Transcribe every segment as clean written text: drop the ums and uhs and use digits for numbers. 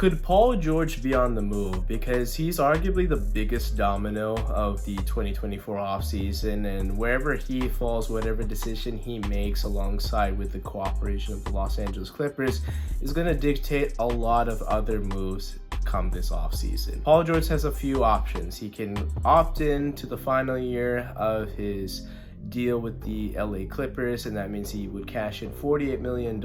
Could Paul George be on the move? Because he's arguably the biggest domino of the 2024 offseason, and wherever he falls, whatever decision he makes alongside with the cooperation of the Los Angeles Clippers is going to dictate a lot of other moves come this offseason. Paul George has a few options. He can opt in to the final year of his deal with the LA Clippers, and that means he would cash in $48 million,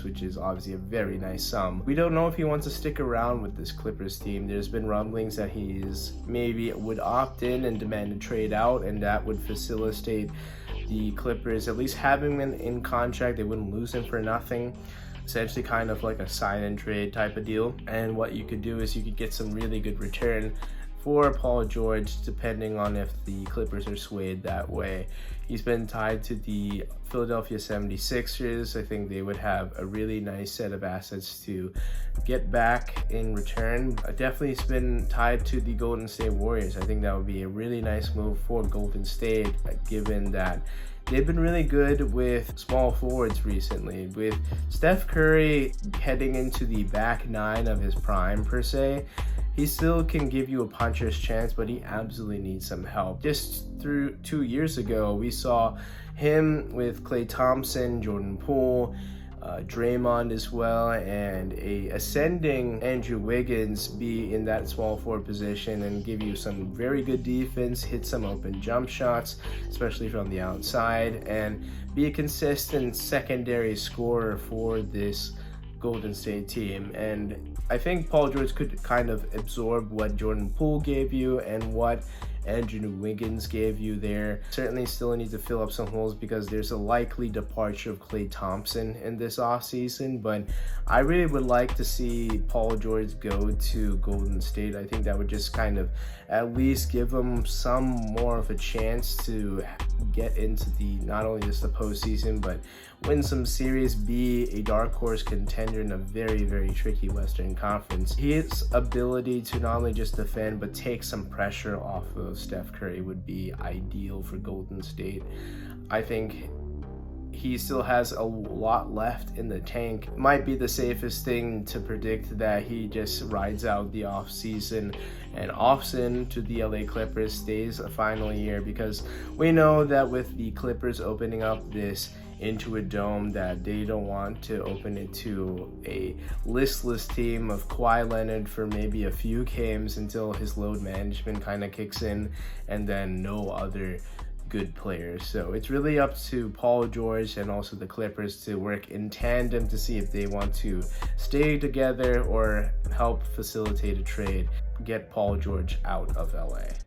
which is obviously a very nice sum. We don't know if he wants to stick around with this Clippers team. There's been rumblings that he's maybe would opt in and demand a trade out, and that would facilitate the Clippers at least having him in contract. They wouldn't lose him for nothing. Essentially kind of like a sign and trade type of deal. And what you could do is you could get some really good return for Paul George, depending on if the Clippers are swayed that way. He's been tied to the Philadelphia 76ers. I think they would have a really nice set of assets to get back in return. Definitely it's been tied to the Golden State Warriors. I think that would be a really nice move for Golden State, given that they've been really good with small forwards recently. With Steph Curry heading into the back nine of his prime per se, he still can give you a puncher's chance, but he absolutely needs some help. Just through 2 years ago, we saw him with Klay Thompson, Jordan Poole, Draymond as well, and a ascending Andrew Wiggins be in that small forward position and give you some very good defense, hit some open jump shots, especially from the outside, and be a consistent secondary scorer for this Golden State team. And I think Paul George could kind of absorb what Jordan Poole gave you and what Andrew Wiggins gave you there. Certainly still need to fill up some holes because there's a likely departure of Klay Thompson in this offseason, but I really would like to see Paul George go to Golden State. I think that would just kind of at least give him some more of a chance to get into the not only just the postseason, but win some series, be a dark horse contender in a very, very tricky Western Conference. His ability to not only just defend, but take some pressure off of Steph Curry would be ideal for Golden State. I think he still has a lot left in the tank. Might be the safest thing to predict that he just rides out the offseason and opts in to the LA Clippers, stays a final year, because we know that with the Clippers opening up this into a dome, that they don't want to open it to a listless team of Kawhi Leonard for maybe a few games until his load management kind of kicks in, and then no other good players. So it's really up to Paul George and also the Clippers to work in tandem to see if they want to stay together or help facilitate a trade, get Paul George out of LA.